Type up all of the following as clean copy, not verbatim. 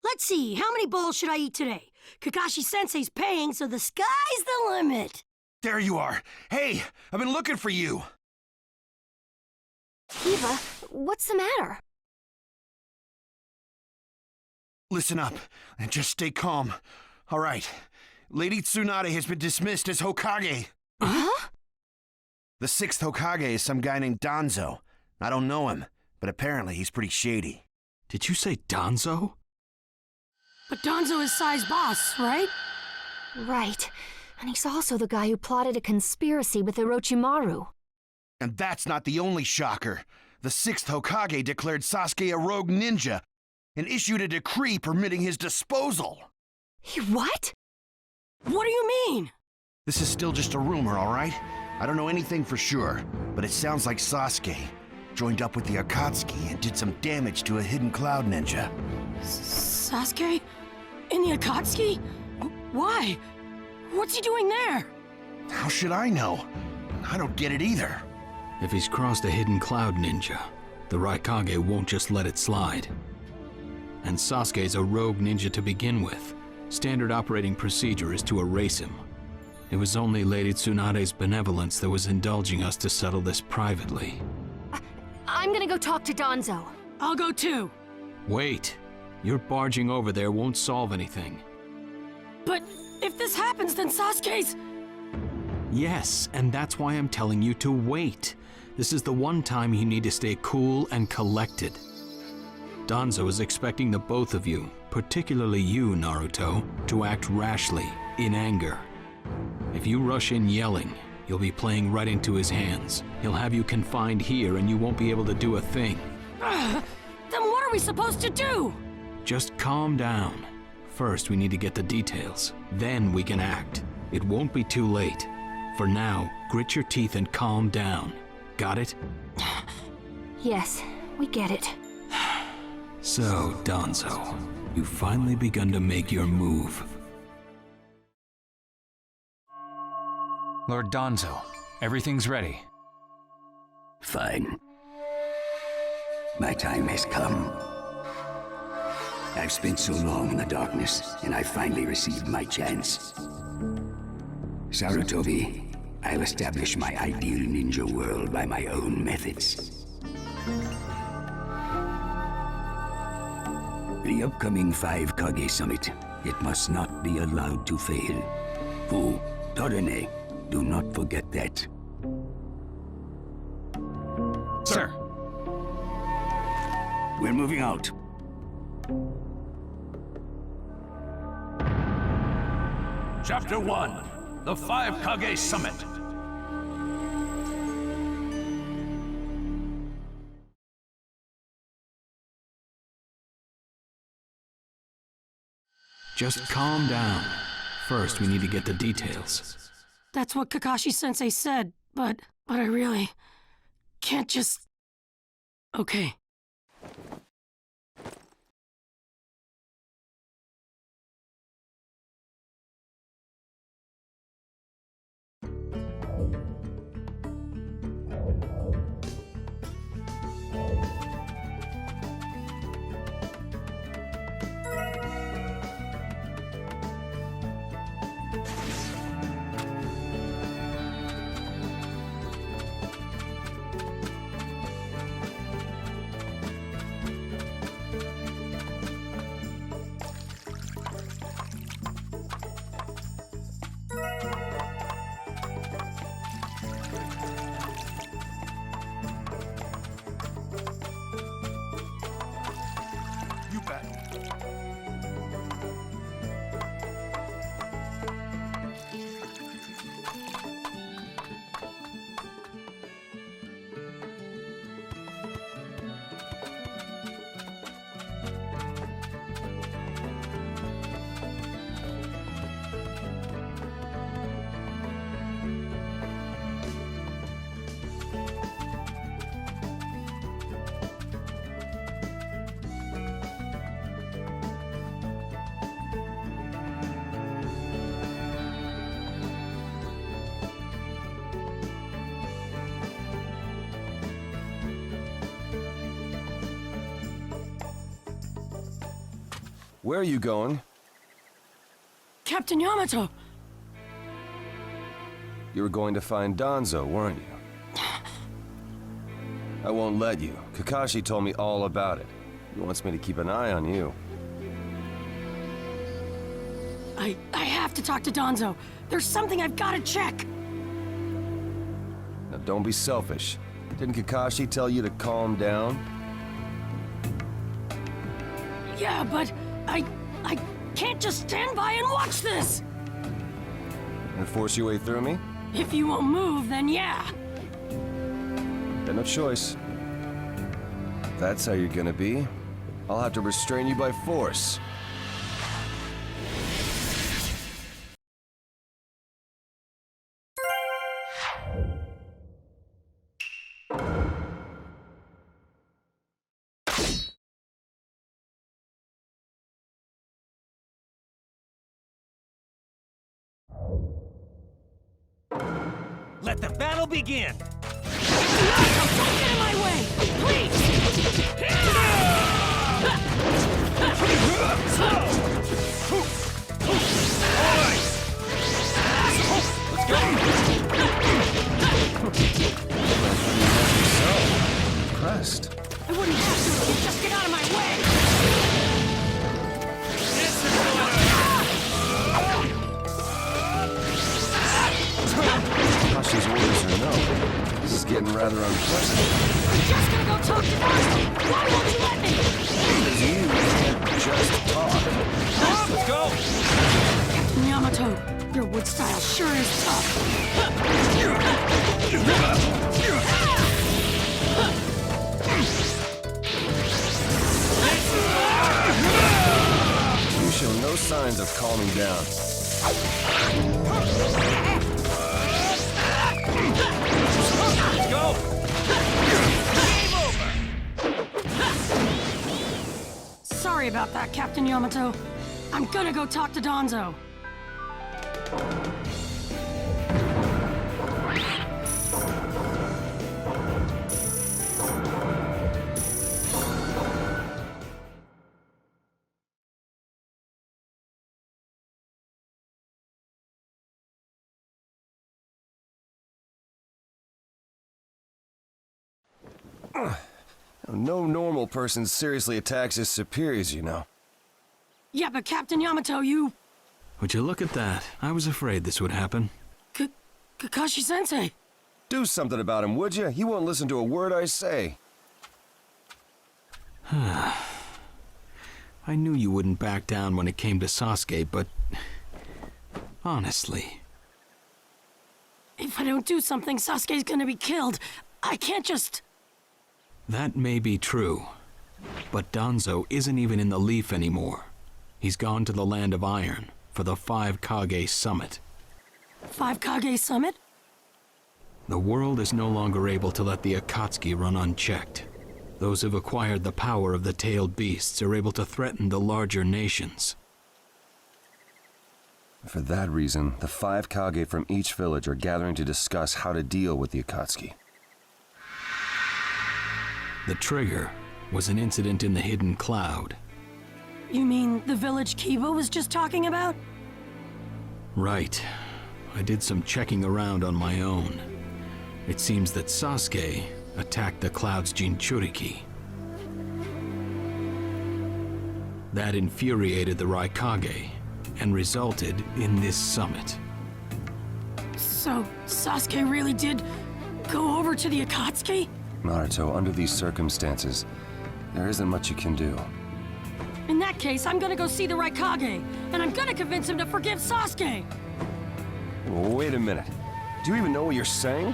Let's see, how many bowls should I eat today? Kakashi-sensei's paying, so the sky's the limit. There you are. Hey, I've been looking for you. Eva, what's the matter? Listen up, and just stay calm. All right, Lady Tsunade has been dismissed as Hokage. Huh? The 6th Hokage is some guy named Danzo. I don't know him, but apparently he's pretty shady. Did you say Danzo? But Danzo is Sai's boss, right? Right. And he's also the guy who plotted a conspiracy with Orochimaru. And that's not the only shocker. The 6th Hokage declared Sasuke a rogue ninja and issued a decree permitting his disposal. What? What do you mean? This is still just a rumor, all right? I don't know anything for sure, but it sounds like Sasuke joined up with the Akatsuki and did some damage to a hidden cloud ninja. Sasuke? In the Akatsuki? Why? What's he doing there? How should I know? I don't get it either. If he's crossed a hidden cloud ninja, the Raikage won't just let it slide. And Sasuke's a rogue ninja to begin with. Standard operating procedure is to erase him. It was only Lady Tsunade's benevolence that was indulging us to settle this privately. I'm gonna go talk to Danzo. I'll go too. Wait. Your barging over there won't solve anything. But if this happens, then Sasuke's... Yes, and that's why I'm telling you to wait. This is the one time you need to stay cool and collected. Danzo is expecting the both of you, particularly you, Naruto, to act rashly, in anger. If you rush in yelling, you'll be playing right into his hands. He'll have you confined here and you won't be able to do a thing. Then what are we supposed to do? Just calm down. First, we need to get the details. Then we can act. It won't be too late. For now, grit your teeth and calm down. Got it? Yes, we get it. So, Danzo, you've finally begun to make your move. Lord Danzo, everything's ready. Fine. My time has come. I've spent so long in the darkness, and I finally received my chance. Sarutobi, I'll establish my ideal ninja world by my own methods. The upcoming 5 Kage Summit, it must not be allowed to fail. Fu, Torene, do not forget that. Sir. We're moving out. Chapter 1, the 5 Kage Summit. Just calm down. First, we need to get the details. That's what Kakashi-sensei said, but I really can't just... Okay. Where are you going? Captain Yamato! You were going to find Danzo, weren't you? I won't let you. Kakashi told me all about it. He wants me to keep an eye on you. I have to talk to Danzo. There's something I've got to check. Now don't be selfish. Didn't Kakashi tell you to calm down? Yeah, but I can't just stand by and watch this! And force your way through me? If you won't move, then yeah. Got no choice. If that's how you're gonna be, I'll have to restrain you by force. Let the battle begin! Don't get in my way! Please! Impressed. I wouldn't have to if you'd just get out of my way! Kashi's orders are no. This is getting rather unpleasant. I'm just gonna go talk to Naruto! Why won't you let me? Because you can't just talk. Let's go! Captain Yamato, your wood style sure is tough. You show no signs of calming down. Let's go! Sorry about that, Captain Yamato. I'm gonna go talk to Danzo. No normal person seriously attacks his superiors, you know. Yeah, but Captain Yamato, you... Would you look at that? I was afraid this would happen. Kakashi-sensei. Do something about him, would you? He won't listen to a word I say. I knew you wouldn't back down when it came to Sasuke, but... honestly... If I don't do something, Sasuke's gonna be killed. I can't just... That may be true, but Danzo isn't even in the Leaf anymore. He's gone to the Land of Iron for the 5 Kage Summit. 5 Kage Summit? The world is no longer able to let the Akatsuki run unchecked. Those who've acquired the power of the tailed beasts are able to threaten the larger nations. For that reason, the 5 Kage from each village are gathering to discuss how to deal with the Akatsuki. The trigger was an incident in the hidden cloud. You mean the village Kiba was just talking about? Right. I did some checking around on my own. It seems that Sasuke attacked the cloud's Jinchuriki. That infuriated the Raikage and resulted in this summit. So, Sasuke really did go over to the Akatsuki? Naruto, under these circumstances, there isn't much you can do. In that case, I'm gonna go see the Raikage, and I'm gonna convince him to forgive Sasuke! Wait a minute. Do you even know what you're saying?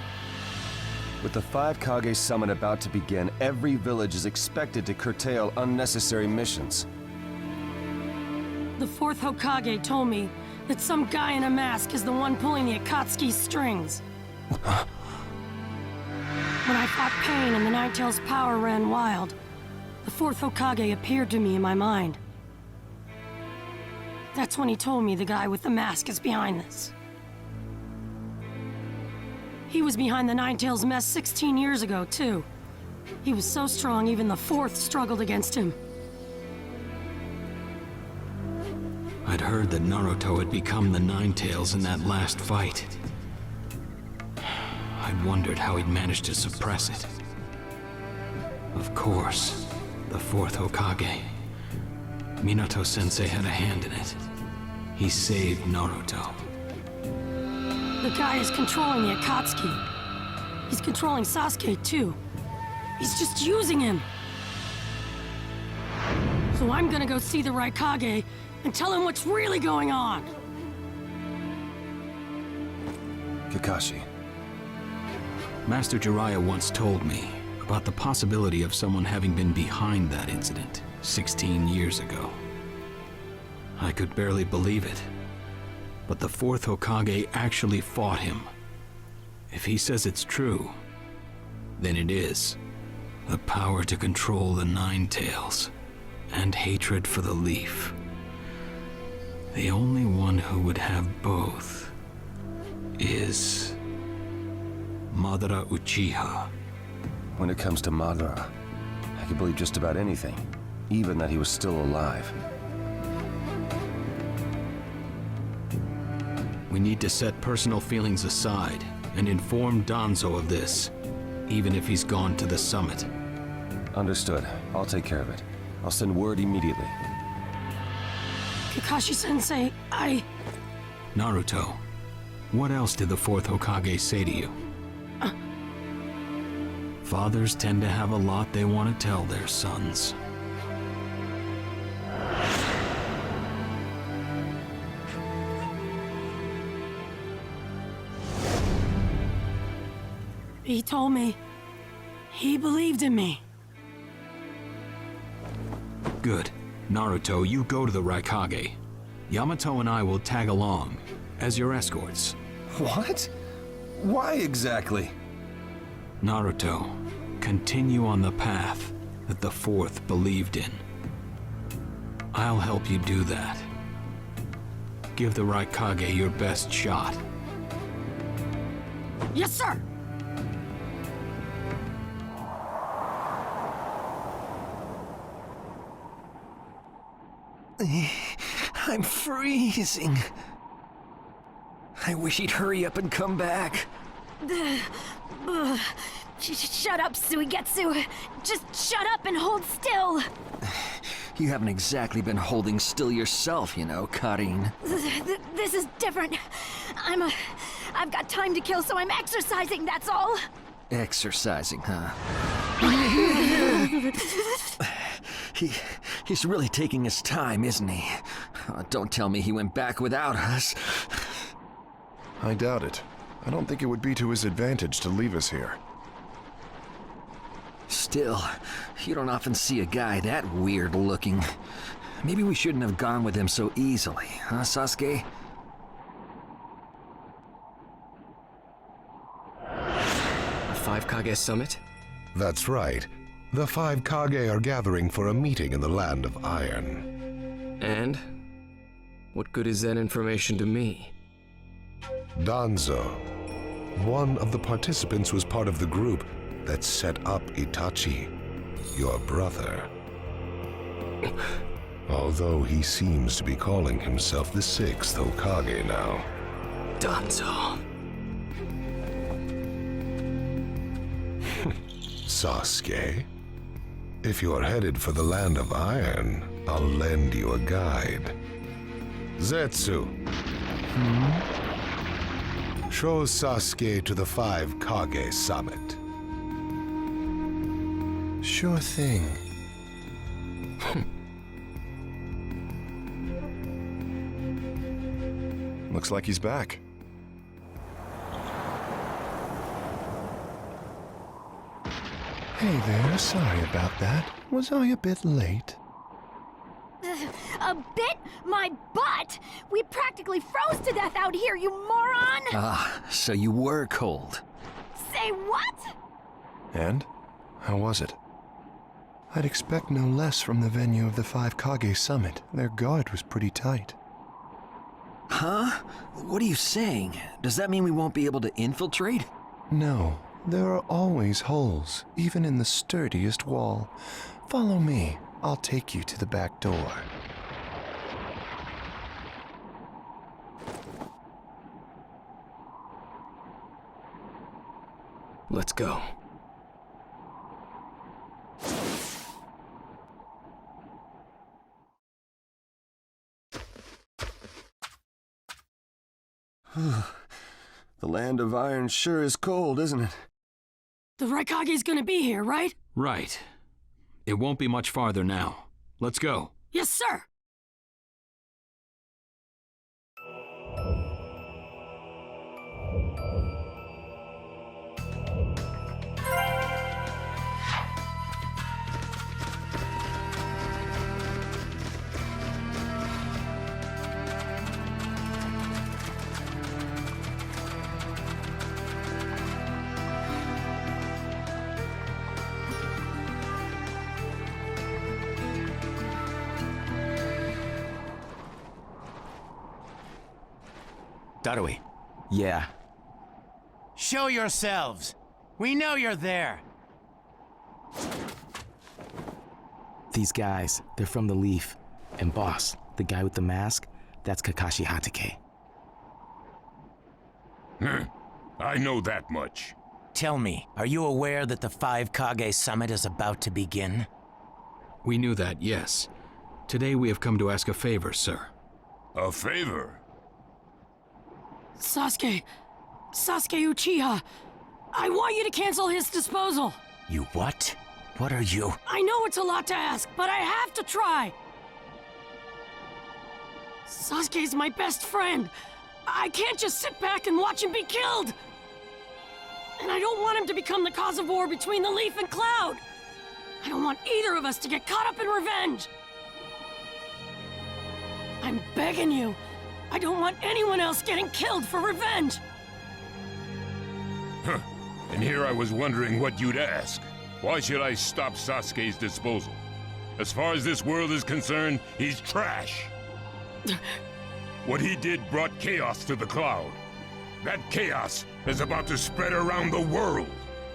With the 5 Kage Summit about to begin, every village is expected to curtail unnecessary missions. The 4th Hokage told me that some guy in a mask is the one pulling the Akatsuki's strings. When I fought Pain and the Ninetales' power ran wild, the 4th Hokage appeared to me in my mind. That's when he told me the guy with the mask is behind this. He was behind the Ninetales mess 16 years ago, too. He was so strong even the 4th struggled against him. I'd heard that Naruto had become the Nine Tails in that last fight. I'd wondered how he'd managed to suppress it. Of course, the fourth Hokage. Minato-sensei had a hand in it. He saved Naruto. The guy is controlling the Akatsuki. He's controlling Sasuke, too. He's just using him. So I'm gonna go see the Raikage and tell him what's really going on. Kakashi. Master Jiraiya once told me about the possibility of someone having been behind that incident 16 years ago. I could barely believe it, but the fourth Hokage actually fought him. If he says it's true, then it is. The power to control the Nine Tails, and hatred for the Leaf. The only one who would have both is Madara Uchiha. When it comes to Madara, I can believe just about anything, even that he was still alive. We need to set personal feelings aside and inform Danzo of this, even if he's gone to the summit. Understood. I'll take care of it. I'll send word immediately. Kakashi-sensei, Naruto, what else did the fourth Hokage say to you? Fathers tend to have a lot they want to tell their sons. He told me he believed in me. Good. Naruto, you go to the Raikage. Yamato and I will tag along as your escorts. What? Why exactly? Naruto, continue on the path that the fourth believed in. I'll help you do that. Give the Raikage your best shot. Yes, sir! I'm freezing. I wish he'd hurry up and come back. Shut up, Suigetsu. Just shut up and hold still. You haven't exactly been holding still yourself, you know, Karin. This is different. I've got time to kill, so I'm exercising, that's all. Exercising, huh? He's really taking his time, isn't he? Don't tell me he went back without us. I doubt it. I don't think it would be to his advantage to leave us here. Still, you don't often see a guy that weird looking. Maybe we shouldn't have gone with him so easily, huh, Sasuke? A 5 Kage summit? That's right. The 5 Kage are gathering for a meeting in the Land of Iron. And? What good is that information to me? Danzo, one of the participants, was part of the group that set up Itachi, your brother. Although he seems to be calling himself the 6th Hokage now. Danzo. Sasuke, if you're headed for the Land of Iron, I'll lend you a guide. Zetsu. Show Sasuke to the 5 Kage summit. Sure thing. Looks like he's back. Hey there, sorry about that. Was I a bit late? A bit? My butt! We practically froze to death out here, you moron! Ah, so you were cold. Say what? And? How was it? I'd expect no less from the venue of the 5 Kage summit. Their guard was pretty tight. Huh? What are you saying? Does that mean we won't be able to infiltrate? No, there are always holes, even in the sturdiest wall. Follow me. I'll take you to the back door. Let's go. The land of iron sure is cold, isn't it? The Raikage's gonna be here, right? Right. It won't be much farther now. Let's go. Yes, sir! Darui. Yeah. Show yourselves. We know you're there. These guys, they're from the Leaf. And boss, the guy with the mask, that's Kakashi Hatake. I know that much. Tell me, are you aware that the 5 Kage Summit is about to begin? We knew that, yes. Today we have come to ask a favor, sir. A favor? Sasuke Uchiha, I want you to cancel his disposal. You what? What are you? I know it's a lot to ask, but I have to try. Sasuke's my best friend. I can't just sit back and watch him be killed. And I don't want him to become the cause of war between the Leaf and Cloud. I don't want either of us to get caught up in revenge. I'm begging you. I don't want anyone else getting killed for revenge. Huh. And here I was wondering what you'd ask. Why should I stop Sasuke's disposal? As far as this world is concerned, he's trash. What he did brought chaos to the Cloud. That chaos is about to spread around the world.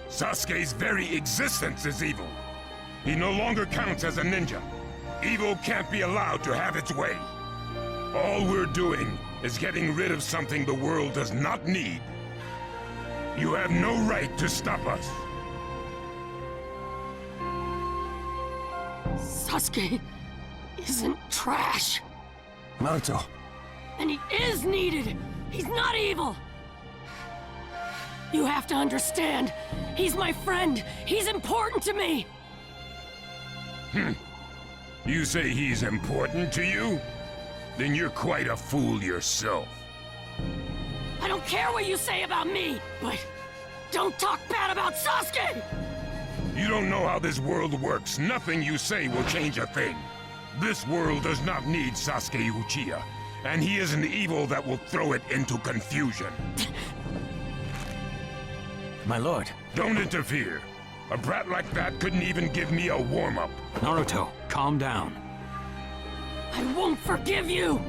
Sasuke's very existence is evil. He no longer counts as a ninja. Evil can't be allowed to have its way. All we're doing is getting rid of something the world does not need. You have no right to stop us. Sasuke isn't trash. Naruto. And he is needed. He's not evil. You have to understand. He's my friend. He's important to me. You say he's important to you? Then you're quite a fool yourself. I don't care what you say about me, but don't talk bad about Sasuke! You don't know how this world works. Nothing you say will change a thing. This world does not need Sasuke Uchiha, and he is an evil that will throw it into confusion. My lord. Don't interfere. A brat like that couldn't even give me a warm-up. Naruto, calm down. I won't forgive you!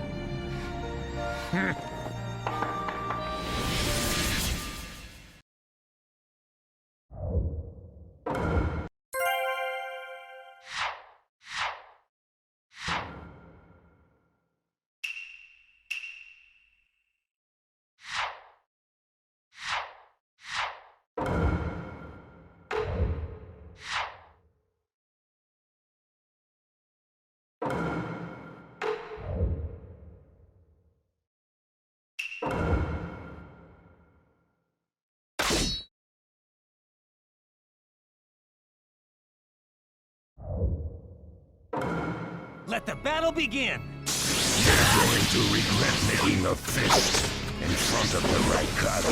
Let the battle begin! You're going to regret making a fist in front of the Raikage.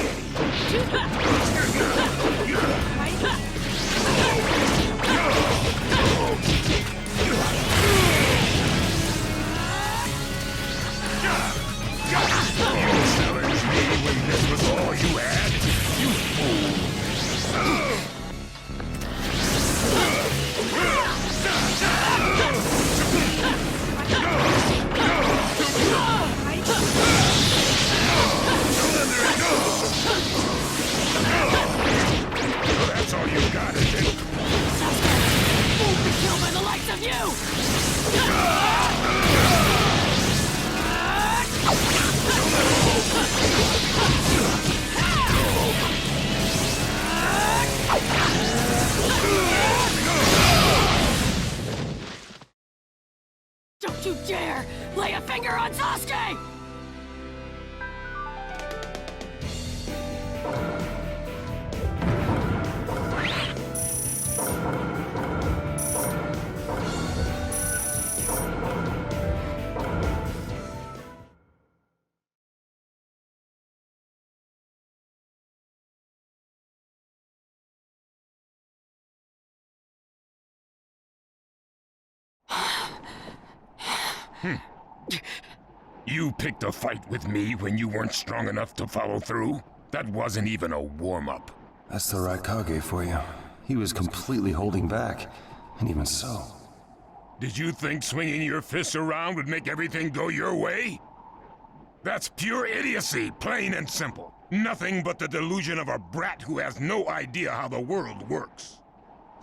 You challenged me when this was all you had? You fool! That's all you dare lay a finger on Sasuke! You picked a fight with me when you weren't strong enough to follow through? That wasn't even a warm-up. That's the Raikage for you. He was completely holding back. And even so... Did you think swinging your fists around would make everything go your way? That's pure idiocy, plain and simple. Nothing but the delusion of a brat who has no idea how the world works.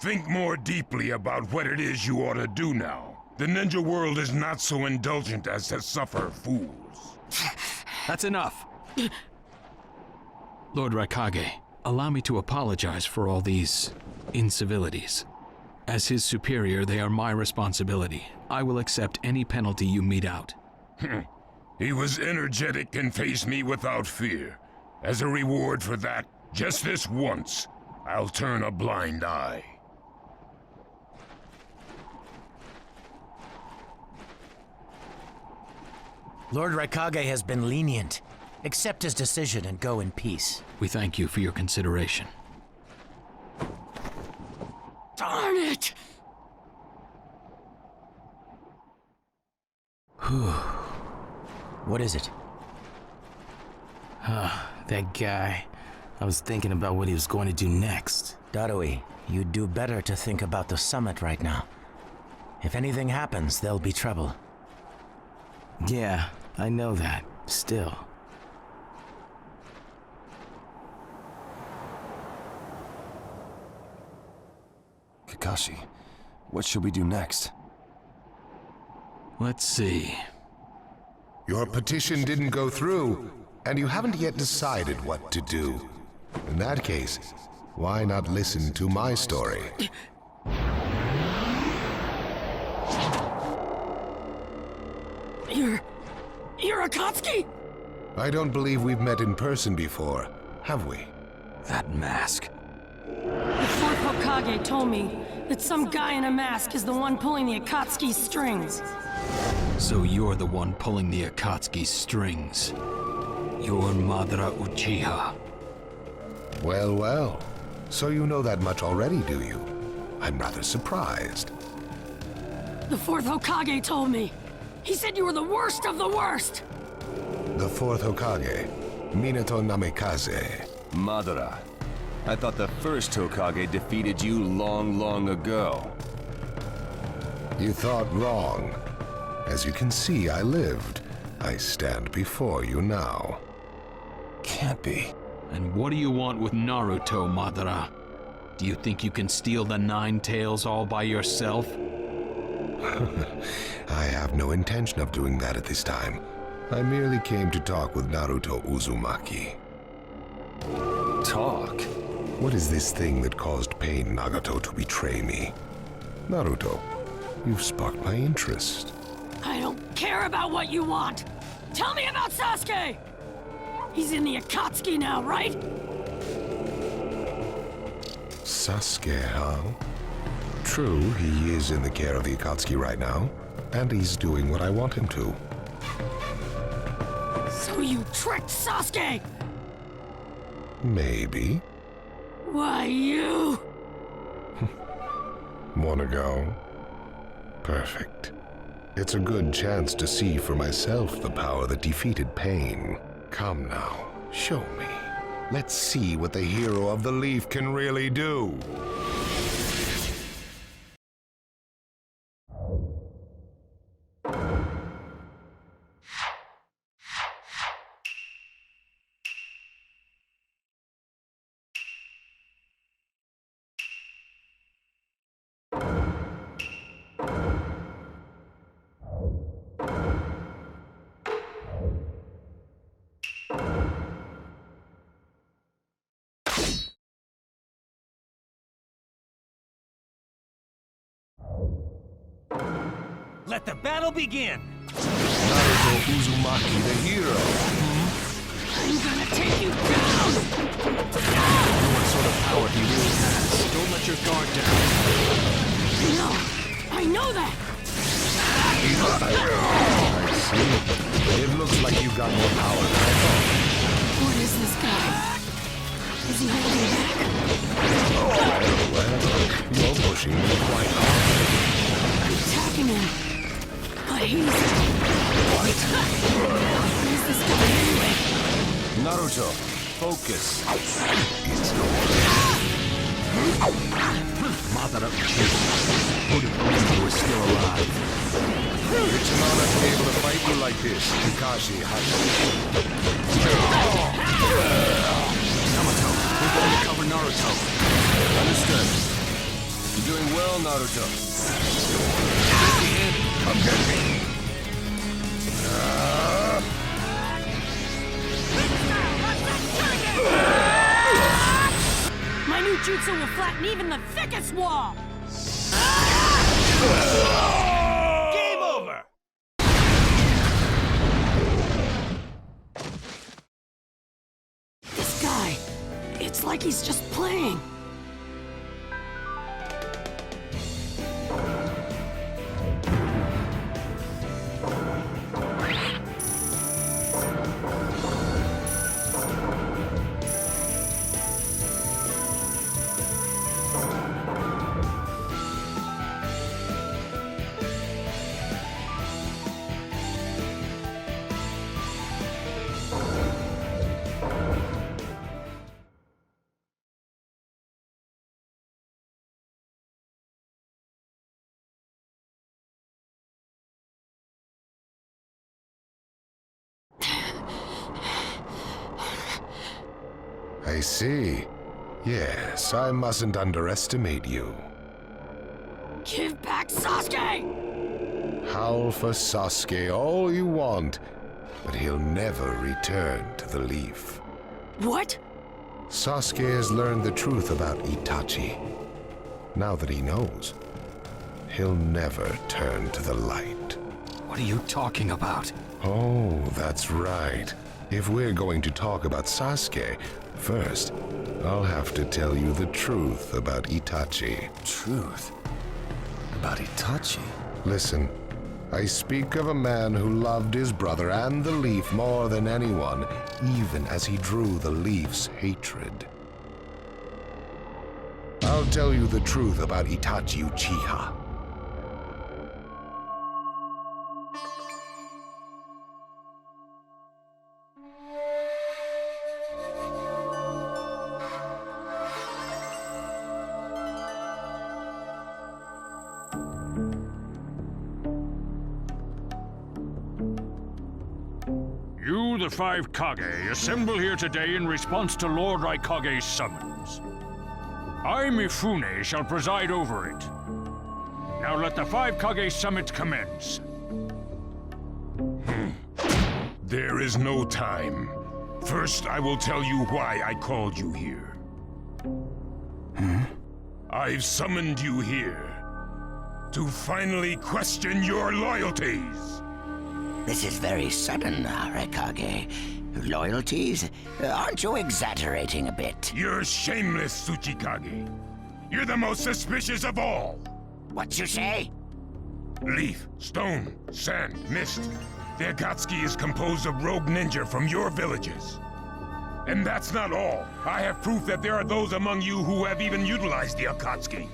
Think more deeply about what it is you ought to do now. The ninja world is not so indulgent as to suffer fools. That's enough. Lord Raikage, allow me to apologize for all these incivilities. As his superior, they are my responsibility. I will accept any penalty you mete out. He was energetic and faced me without fear. As a reward for that, just this once, I'll turn a blind eye. Lord Raikage has been lenient. Accept his decision and go in peace. We thank you for your consideration. Darn it! What is it? That guy. I was thinking about what he was going to do next. Darui, you'd do better to think about the summit right now. If anything happens, there'll be trouble. Yeah, I know that. Still. Kakashi, what should we do next? Let's see. Your petition didn't go through, and you haven't yet decided what to do. In that case, why not listen to my story? You're Akatsuki? I don't believe we've met in person before, have we? That mask. The fourth Hokage told me that some guy in a mask is the one pulling the Akatsuki's strings. So you're the one pulling the Akatsuki's strings. You're Madara Uchiha. Well, well. So you know that much already, do you? I'm rather surprised. The fourth Hokage told me. He said you were the worst of the worst! The fourth Hokage, Minato Namikaze. Madara. I thought the first Hokage defeated you long, long ago. You thought wrong. As you can see, I lived. I stand before you now. Can't be. And what do you want with Naruto, Madara? Do you think you can steal the Nine Tails all by yourself? I have no intention of doing that at this time. I merely came to talk with Naruto Uzumaki. Talk? What is this thing that caused Pain Nagato to betray me? Naruto, you've sparked my interest. I don't care about what you want! Tell me about Sasuke! He's in the Akatsuki now, right? Sasuke, huh? True, he is in the care of the Akatsuki right now, and he's doing what I want him to. So you tricked Sasuke! Maybe. Why, you... Wanna go? Perfect. It's a good chance to see for myself the power that defeated Pain. Come now, show me. Let's see what the hero of the Leaf can really do. Let the battle begin! Naruto Uzumaki, the hero. I'm gonna take you down! What sort of power he really has. Don't let your guard down. No, I know that! I see. It looks like you got more power than I thought. What is this guy? Is he holding back? Well, you're pushing me quite hard. I'm attacking him. But he's... What is this guy anyway? Naruto, focus. Mother of Jesus. Who is still alive. It's an honor to be able to fight you like this, Kakashi Yamato, we're going to cover Naruto. Understood. You're doing well, Naruto. Come get me. My new jutsu will flatten even the thickest wall! Game over! This guy, it's like he's just playing. I see. Yes, I mustn't underestimate you. Give back Sasuke! Howl for Sasuke all you want, but he'll never return to the leaf. What? Sasuke has learned the truth about Itachi. Now that he knows, he'll never turn to the light. What are you talking about? Oh, that's right. If we're going to talk about Sasuke, first, I'll have to tell you the truth about Itachi. Truth? About Itachi? Listen, I speak of a man who loved his brother and the leaf more than anyone, even as he drew the leaf's hatred. I'll tell you the truth about Itachi Uchiha. You, the five Kage, assemble here today in response to Lord Raikage's summons. I, Mifune, shall preside over it. Now let the five Kage summit commence. There is no time. First, I will tell you why I called you here. I've summoned you here to finally question your loyalties. This is very sudden, Raikage. Loyalties? Aren't you exaggerating a bit? You're shameless, Tsuchikage. You're the most suspicious of all. What you say? Leaf, stone, sand, mist. The Akatsuki is composed of rogue ninja from your villages. And that's not all. I have proof that there are those among you who have even utilized the Akatsuki.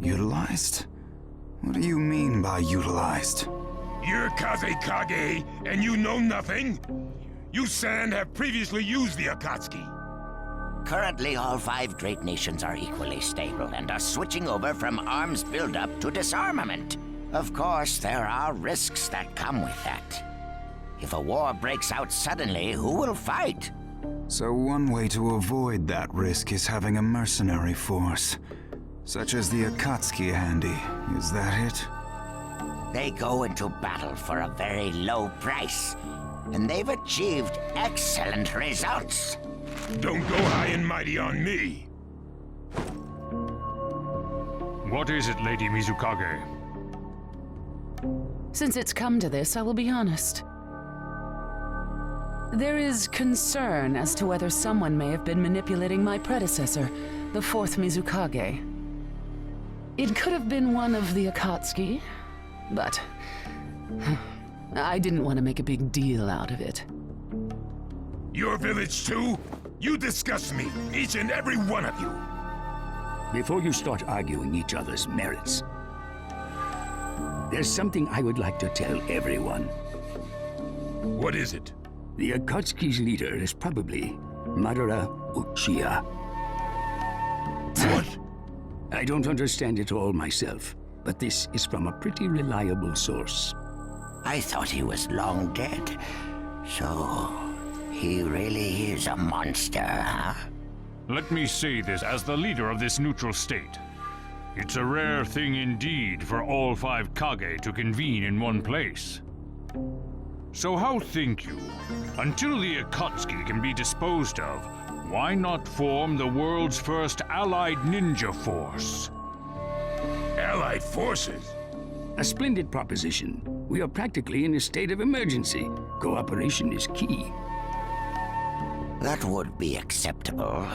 Utilized? What do you mean by utilized? You're Kazekage, and you know nothing? You Sand have previously used the Akatsuki. Currently, all five great nations are equally stable and are switching over from arms buildup to disarmament. Of course, there are risks that come with that. If a war breaks out suddenly, who will fight? So one way to avoid that risk is having a mercenary force, such as the Akatsuki handy. Is that it? They go into battle for a very low price, and they've achieved excellent results. Don't go high and mighty on me. What is it, Lady Mizukage? Since it's come to this, I will be honest. There is concern as to whether someone may have been manipulating my predecessor, the fourth Mizukage. It could have been one of the Akatsuki, but I didn't want to make a big deal out of it. Your village too? You disgust me, each and every one of you. Before you start arguing each other's merits, there's something I would like to tell everyone. What is it? The Akatsuki's leader is probably Madara Uchiha. What? I don't understand it all myself, but this is from a pretty reliable source. I thought he was long dead. So, he really is a monster, huh? Let me say this as the leader of this neutral state. It's a rare thing indeed for all 5 Kage to convene in one place. So how think you? Until the Akatsuki can be disposed of, why not form the world's first allied ninja force? Allied forces? A splendid proposition. We are practically in a state of emergency. Cooperation is key. That would be acceptable.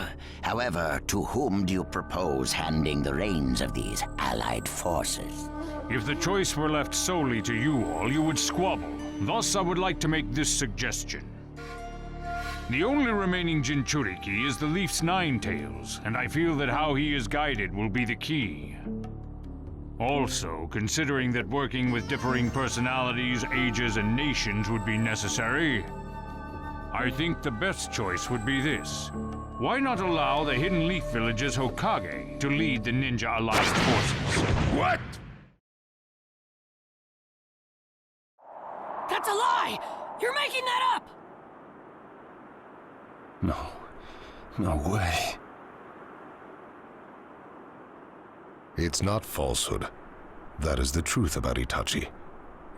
However, to whom do you propose handing the reins of these allied forces? If the choice were left solely to you all, you would squabble. Thus, I would like to make this suggestion. The only remaining Jinchuriki is the Leaf's Nine Tails, and I feel that how he is guided will be the key. Also, considering that working with differing personalities, ages, and nations would be necessary, I think the best choice would be this. Why not allow the Hidden Leaf Village's Hokage to lead the Ninja Alliance forces? What? That's a lie! You're making that up! No way. It's not falsehood. That is the truth about Itachi.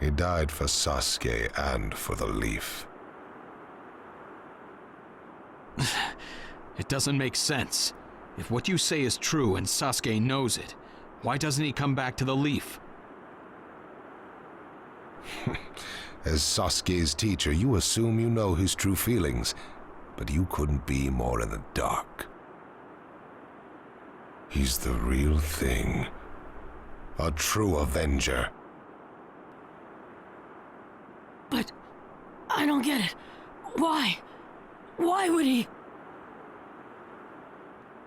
He died for Sasuke and for the Leaf. It doesn't make sense. If what you say is true and Sasuke knows it, why doesn't he come back to the Leaf? As Sasuke's teacher, you assume you know his true feelings, but you couldn't be more in the dark. He's the real thing. A true Avenger. But I don't get it. Why? Why would he?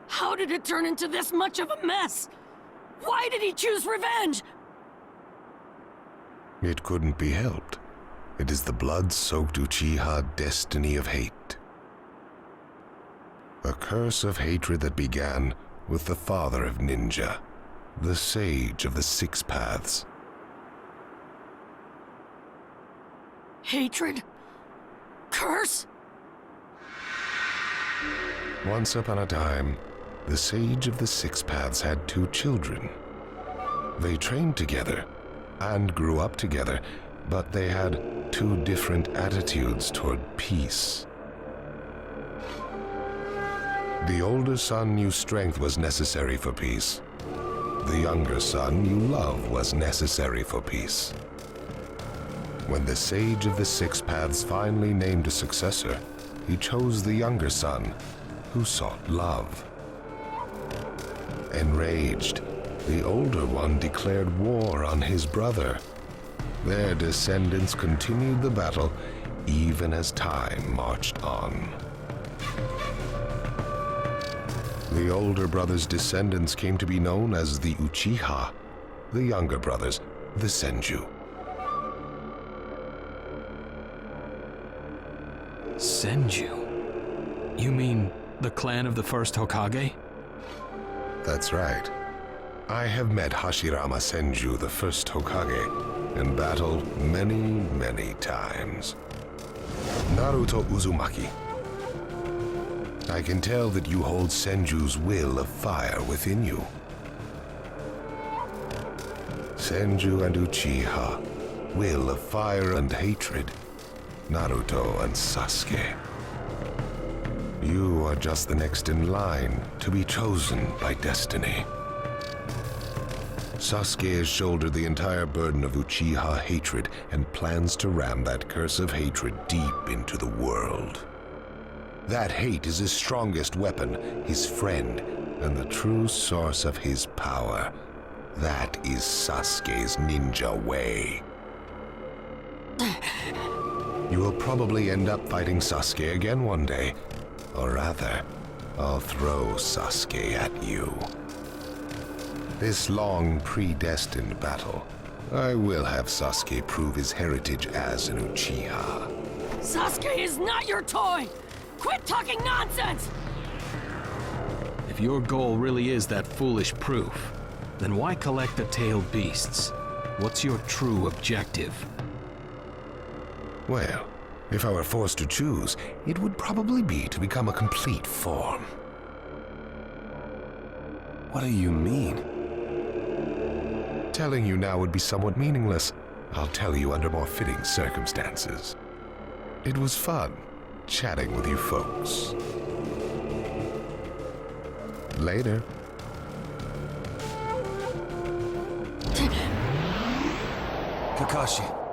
How did it turn into this much of a mess? Why did he choose revenge? It couldn't be helped. It is the blood-soaked Uchiha destiny of hate. A curse of hatred that began with the father of ninja, the sage of the Six Paths. Hatred? Curse? Once upon a time, the sage of the Six Paths had 2 children. They trained together and grew up together, but they had 2 different attitudes toward peace. The older son knew strength was necessary for peace. The younger son knew love was necessary for peace. When the sage of the Six Paths finally named a successor, he chose the younger son, who sought love. Enraged, the older one declared war on his brother. Their descendants continued the battle even as time marched on. The older brother's descendants came to be known as the Uchiha, the younger brothers, the Senju. Senju? You mean the clan of the first Hokage? That's right. I have met Hashirama Senju, the first Hokage, and battled many, many times. Naruto Uzumaki. I can tell that you hold Senju's will of fire within you. Senju and Uchiha, will of fire and hatred. Naruto and Sasuke. You are just the next in line to be chosen by destiny. Sasuke has shouldered the entire burden of Uchiha hatred and plans to ram that curse of hatred deep into the world. That hate is his strongest weapon, his friend, and the true source of his power. That is Sasuke's ninja way. You will probably end up fighting Sasuke again one day. Or rather, I'll throw Sasuke at you. This long, predestined battle, I will have Sasuke prove his heritage as an Uchiha. Sasuke is not your toy! Quit talking nonsense! If your goal really is that foolish proof, then why collect the tailed beasts? What's your true objective? Well, if I were forced to choose, it would probably be to become a complete form. What do you mean? Telling you now would be somewhat meaningless. I'll tell you under more fitting circumstances. It was fun chatting with you folks. Later. Kakashi.